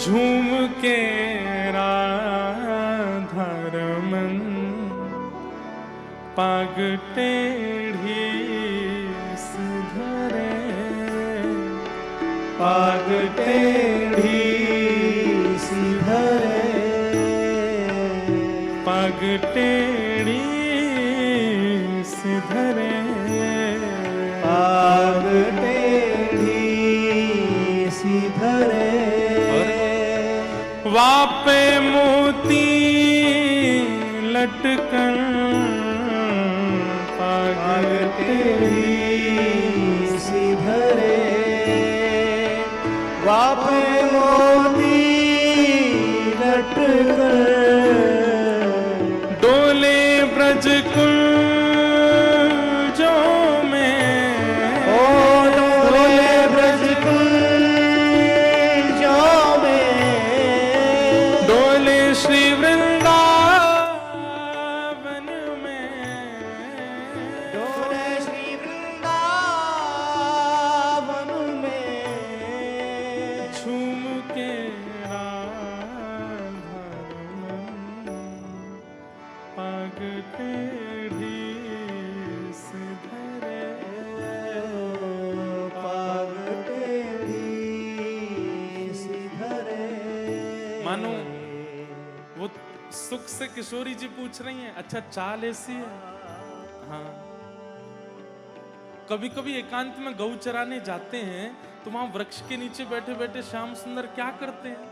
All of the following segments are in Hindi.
झूम के राधा रमन पाग टेढ़ी सुधरे, पाग टेढ़ी सुधरे, पाग टेढ़ी सुधरे, पाग टेढ़ी सुधरे। वापे मोती लटकन पाग टेढ़ी सुधरे, वापे मोती लटकन डोले ब्रज कुंजों में, ओ डोले ब्रज कुंजों में, डोले श्री वृंदावन में, डोले श्री वृंदावन में, झूम के राधा रमन पाग टेढ़ी सुधरे, पाग टेढ़ी सुधरे। मानो वो सुख से किशोरी जी पूछ रही हैं, अच्छा चाल ऐसी है? हाँ, कभी कभी एकांत में गौ चराने जाते हैं तो वहां वृक्ष के नीचे बैठे बैठे श्याम सुंदर क्या करते हैं,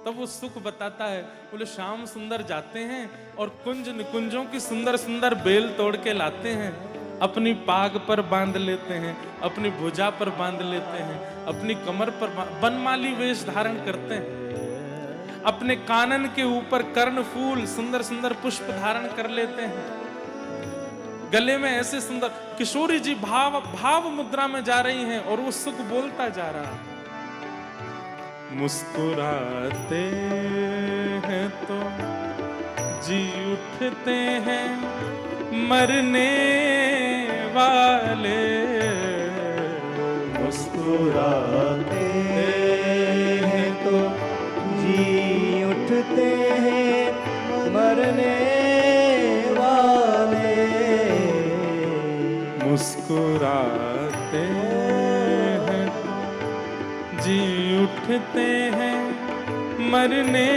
तब वो सुख बताता है। बोले श्याम सुंदर जाते हैं और कुंज निकुंजों की सुंदर सुंदर बेल तोड़ के लाते हैं, अपनी पाग पर बांध लेते हैं, अपनी भुजा पर बांध लेते हैं, अपनी कमर पर बनमाली वेश धारण करते हैं, अपने कानन के ऊपर कर्ण फूल सुंदर सुंदर पुष्प धारण कर लेते हैं, गले में ऐसे सुंदर। किशोरी जी भाव मुद्रा में जा रही हैं और वो सुख बोलता जा रहा है। मुस्कुराते हैं तो जी उठते हैं मरने वाले, मुस्कुराते हैं तो जी उठते हैं मरने वाले, मुस्कुराते हैं जी उठते हैं मरने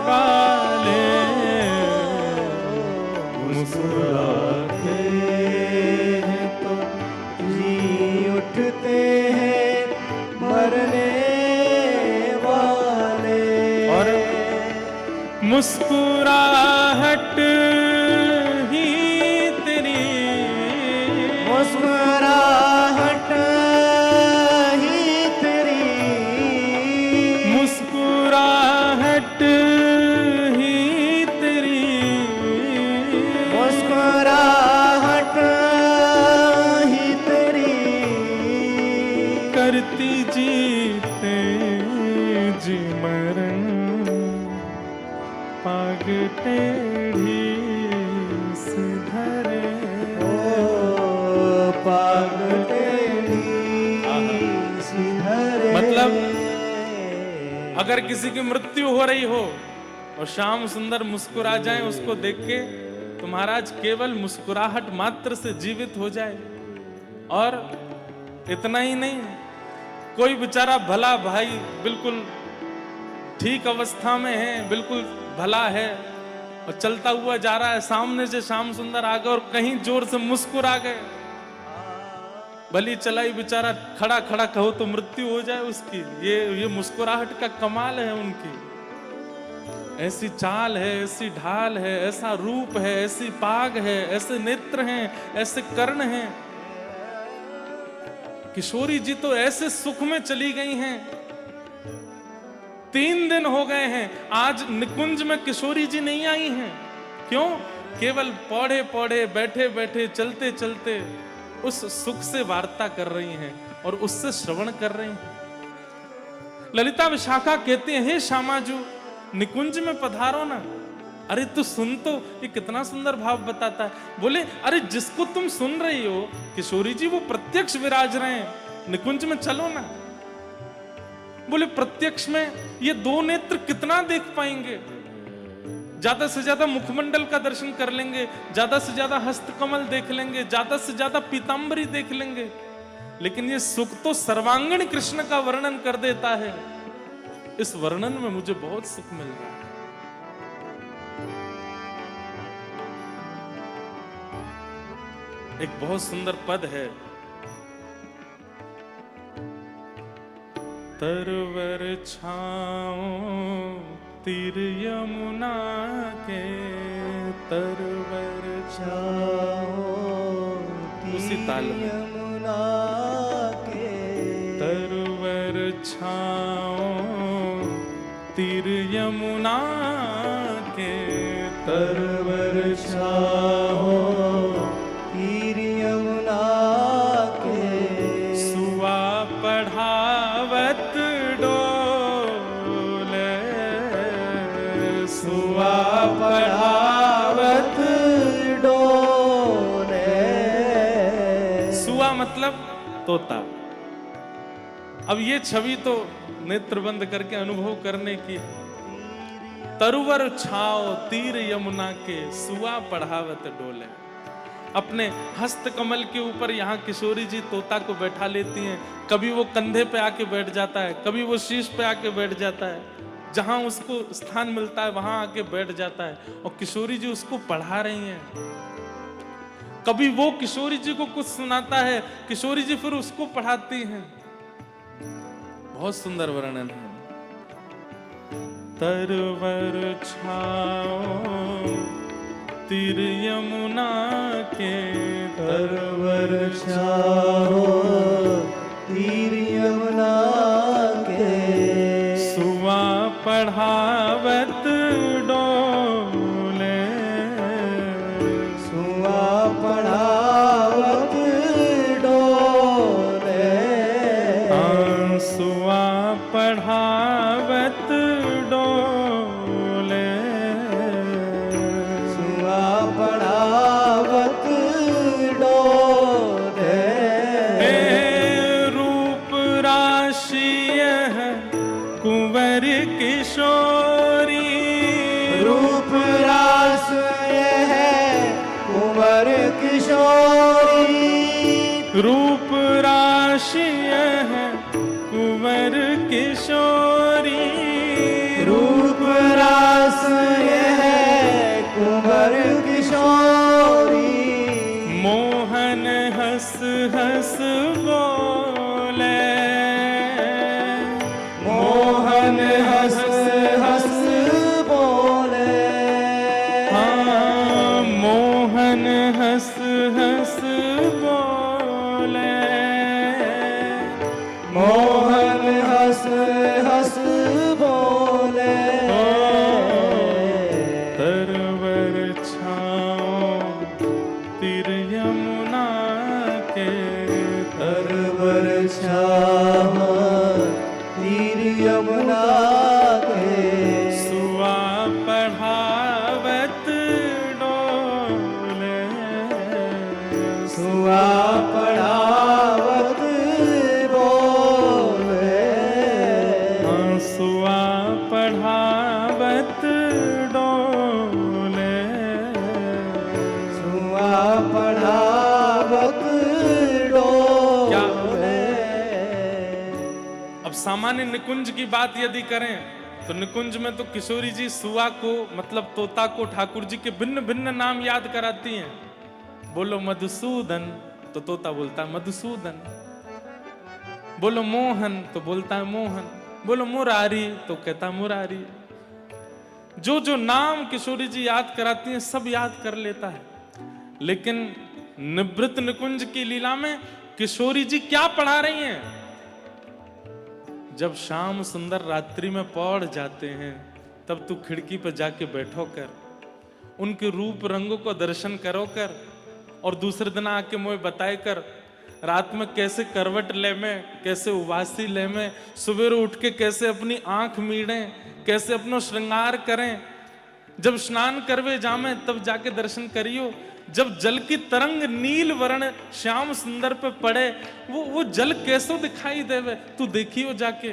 वाले, मुस्कुराते हैं तो जी उठते हैं मरने वाले। और मुस्कुराहट ही तेरी, मुस्कुराहट ही तेरी, मुस्कुराहट ही तेरी, मुस्कुराहट ही तेरी, करती जीते जी मरण पाग टेढ़ी सुधरे, पाग टेढ़ी सुधरे। मतलब अगर किसी की मृत्यु हो रही हो और श्याम सुंदर मुस्कुरा जाएं उसको देख के, तो महाराज केवल मुस्कुराहट मात्र से जीवित हो जाए। और इतना ही नहीं, कोई बेचारा भला भाई बिल्कुल ठीक अवस्था में है, बिल्कुल भला है और चलता हुआ जा रहा है, सामने से श्याम सुंदर आ गए और कहीं जोर से मुस्कुरा गए, भली चलाई बेचारा खड़ा खड़ा कहो तो मृत्यु हो जाए उसकी। ये मुस्कुराहट का कमाल है उनकी, ऐसी चाल है, ऐसी ढाल है, ऐसा रूप है, ऐसी पाग है, ऐसे नेत्र हैं, ऐसे कर्ण हैं। किशोरी जी तो ऐसे सुख में चली गई हैं। 3 दिन हो गए हैं, आज निकुंज में किशोरी जी नहीं आई हैं। क्यों? केवल पौड़े पौड़े बैठे बैठे चलते चलते उस सुख से वार्ता कर रही हैं और उससे श्रवण कर रही हैं। ललिता विशाखा कहते हैं, हे श्यामाजू निकुंज में पधारो ना। अरे तू सुन तो, ये कितना सुंदर भाव बताता है। बोले अरे जिसको तुम सुन रही हो किशोरी जी वो प्रत्यक्ष विराज रहे हैं, निकुंज में चलो ना। बोले प्रत्यक्ष में ये दो नेत्र कितना देख पाएंगे? ज्यादा से ज्यादा मुखमंडल का दर्शन कर लेंगे, ज्यादा से ज्यादा हस्तकमल देख लेंगे, ज्यादा से ज्यादा पीतांबरी देख लेंगे, लेकिन ये सुख तो सर्वांगीण कृष्ण का वर्णन कर देता है। इस वर्णन में मुझे बहुत सुख मिल रहा है। एक बहुत सुंदर पद है, तरवर छाओ तीर यमुना के, तरवर छाओ उसी ताल में, यमुना के, तरवर छाओ तीर यमुना के, तरवर छाओ तीर यमुना के, सुआ पढ़ावत डोले, सुआ पढ़ावत डोले। सुआ मतलब तोता। अब ये छवि तो नेत्र बंद करके अनुभव करने की। तरुवर छाओ तीर यमुना के, सुआ पढ़ावत डोले। अपने हस्त कमल के ऊपर यहाँ किशोरी जी तोता को बैठा लेती हैं। कभी वो कंधे पे आके बैठ जाता है, कभी वो शीश पे आके बैठ जाता है, जहां उसको स्थान मिलता है वहां आके बैठ जाता है, और किशोरी जी उसको पढ़ा रही हैं। कभी वो किशोरी जी को कुछ सुनाता है, किशोरी जी फिर उसको पढ़ाती हैं। बहुत सुंदर वर्णन है। तरवर छाओ तीर यमुना के, तरवर छाओ तीर यमुना के, सुआ पढ़ावत डोले, सुआ पढ़ावत डोले, सुआ पढ़ावत डोले, सुआ पढ़ावत डोले। रूप राशि है कुंवर किशोरी, रूप रास है कुंवर किशोरी, रूप राशि है कुंवर किशोरी, रूप रास है कुंवर किशोरी, मोहन हंस हंस बोले, मोहन हंस हंस बोले, हाँ मोहन हंस हंस बोले, मोहन हंस हंस बोले। तरवर छाओ तीर यमुना के, तरवर छाओ तीर यमुना के, सुआ पढ़ावत डोले, सुआ पढ़ावत डोले, सुआ पढ़ावत डोले, सुआ पढ़ावत डोले। अब सामान्य निकुंज की बात यदि करें तो निकुंज में तो किशोरी जी सुआ को मतलब तोता को ठाकुर जी के भिन्न भिन्न नाम याद कराती हैं। बोलो मधुसूदन तो तोता बोलता है मधुसूदन, बोलो मोहन तो बोलता है मोहन, बोलो मुरारी तो कहता है मुरारी। जो जो नाम किशोरी जी याद कराती हैं सब याद कर लेता है। लेकिन निवृत्त निकुंज की लीला में किशोरी जी क्या पढ़ा रही हैं? जब शाम सुंदर रात्रि में पौड़ जाते हैं तब तू खिड़की पर जाके बैठो कर, उनके रूप रंगों को दर्शन करो कर, और दूसरे दिन आके मुझे बताए कर रात में कैसे करवट ले में, कैसे उवासी ले में, सुबह उठ के कैसे अपनी आंख मीड़ें, कैसे अपनो श्रृंगार करें। जब स्नान करवे जामे तब जाके दर्शन करियो। जब जल की तरंग नील वर्ण श्याम सुंदर पे पड़े, वो जल कैसो दिखाई देवे, तू देखियो जाके।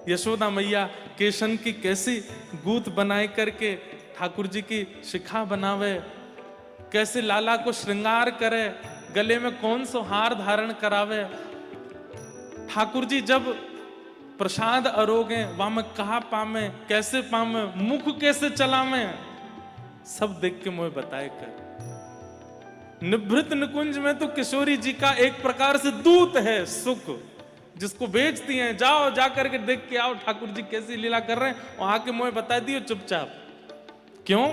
यशोदा मैया केशन की कैसी गूथ बनाए करके ठाकुर जी की शिखा बनावे, कैसे लाला को श्रृंगार करे, गले में कौन सा हार धारण करावे। ठाकुर जी जब प्रसाद अरोगे वहां में कहा पामे, कैसे पामे, मुख कैसे चलावे, सब देख के मुझे बताए कर। निभृत निकुंज में तो किशोरी जी का एक प्रकार से दूत है सुख, जिसको बेचती हैं, जाओ जाकर के देख के आओ ठाकुर जी कैसी लीला कर रहे हैं, और आके मुझे बता दियो चुपचाप। क्यों?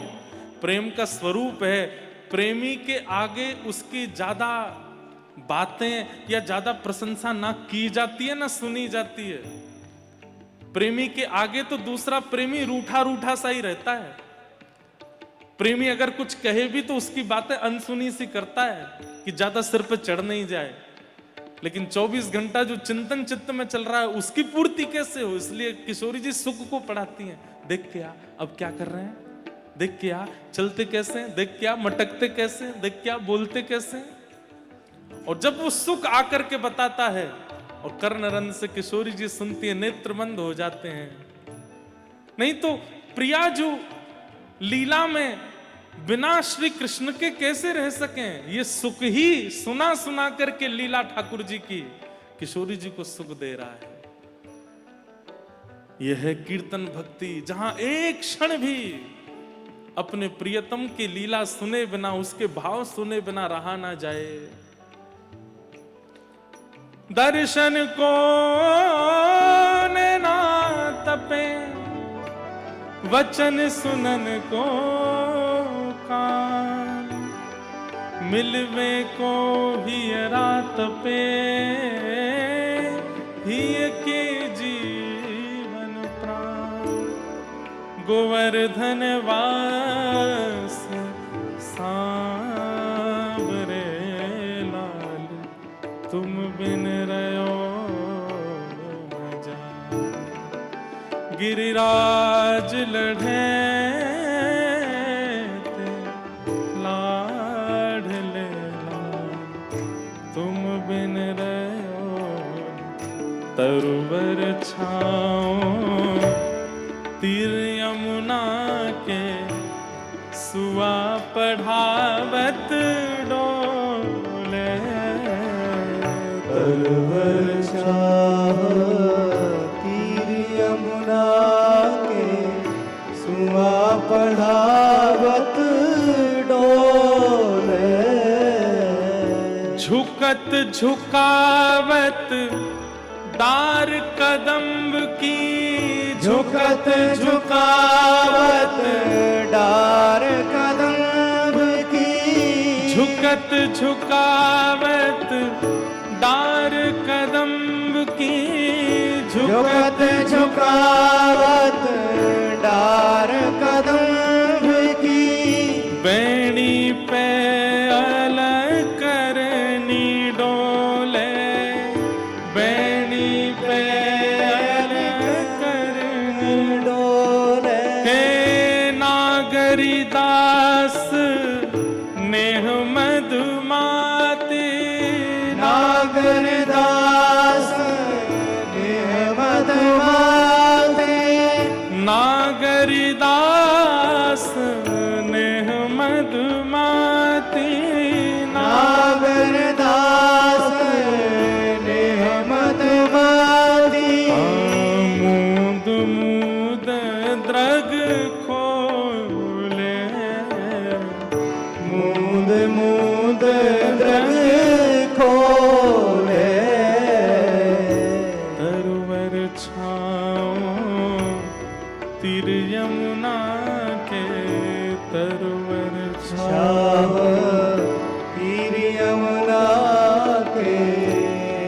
प्रेम का स्वरूप है। प्रेमी के आगे उसकी ज्यादा बातें या ज्यादा प्रशंसा ना की जाती है ना सुनी जाती है। प्रेमी के आगे तो दूसरा प्रेमी रूठा रूठा सा ही रहता है। प्रेमी अगर कुछ कहे भी तो उसकी बातें अनसुनी सी करता है कि ज्यादा सिर पे चढ़ नहीं जाए। लेकिन 24 घंटा जो चिंतन चित्त में चल रहा है उसकी पूर्ति कैसे हो, इसलिए किशोरी जी सुख को पढ़ाती हैं। देख के आ, अब क्या कर रहे हैं, देख के आ, चलते कैसे हैं, देख के आ, मटकते कैसे हैं, देख के आ, बोलते कैसे हैं। और जब वो सुख आकर के बताता है और कर्णरंध्र से किशोरी जी सुनती है, नेत्र बंद हो जाते हैं। नहीं तो प्रिया जो लीला में बिना श्री कृष्ण के कैसे रह सकें, ये सुख ही सुना सुना करके लीला ठाकुर जी की किशोरी जी को सुख दे रहा है। यह है कीर्तन भक्ति, जहां एक क्षण भी अपने प्रियतम की लीला सुने बिना, उसके भाव सुने बिना रहा ना जाए। दर्शन को ना तपे, वचन सुनन को कान, मिलवे को ही रात पे ही के जीवन प्राण। गोवर्धन वास सांवरे लाल, तुम बिन रहो न जान। गिरिराज लढ़े लाडले लाल, तुम बिन रहो। तरुवर छाओ तीर यमुना के, सुआ पढ़ावत डोले। तरुवर छाओ तीर यमुना के, सुआ पढ़ावत डोले। झुकत झुकावत डार कदम्ब की, झुकत झुकावत डार कदम्ब की। झुकत झुकावत डार कदम्ब की। झुकत झुकावत डार कदम्ब की। बैणी पे अलग करनी डोले, बैणी पे अलग करनी डोले। हे नागरी दास नेह मधुमाती। नागर दास नेह मधुमाती। नागरी दास नेह मधुमाती। नागर दास नेह मधुमाती। मूंद मूंद द्रग खोले, मूंद मूंद द्रग खोले। तरुवर छाओ तीर यमुना के, तरुवर छाओ तीर यमुना के।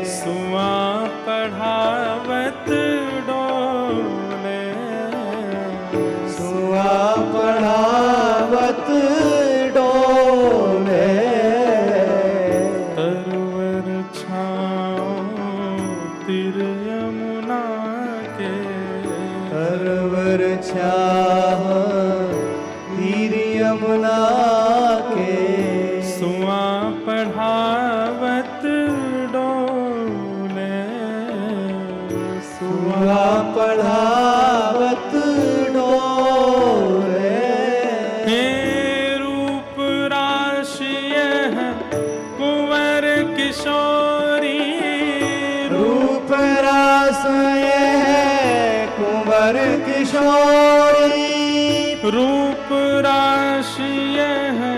सुआ पढ़ावत डोले। सुआ पढ़ावत डोले। तरुवर छाओ तीर यमुना के। तरवर छाह तीर यमुना के। सुआ पढ़ावत डोले। सुआ पढ़ावत किशोरी रूप रास ये है कुंवर किशोरी रूप राशि है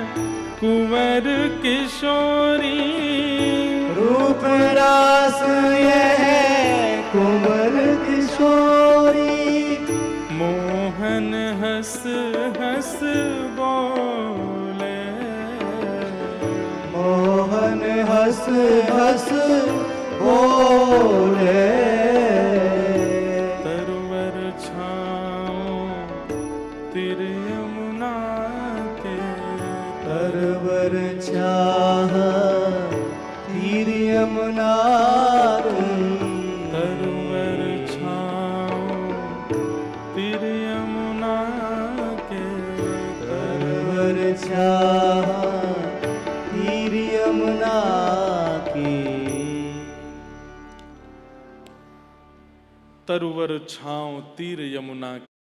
कुंवर किशोरी रूप रास ये है कुंवर किशोरी मोहन हंस हंस बोले मोहन हंस हंस बोले तरवर छाओ तिर यमुना के तरवर छाह तीर यमुना की तरवर छाओ तिर यमुना के तरवर छाह तीर यमुना की तरवर छाओ तीर यमुना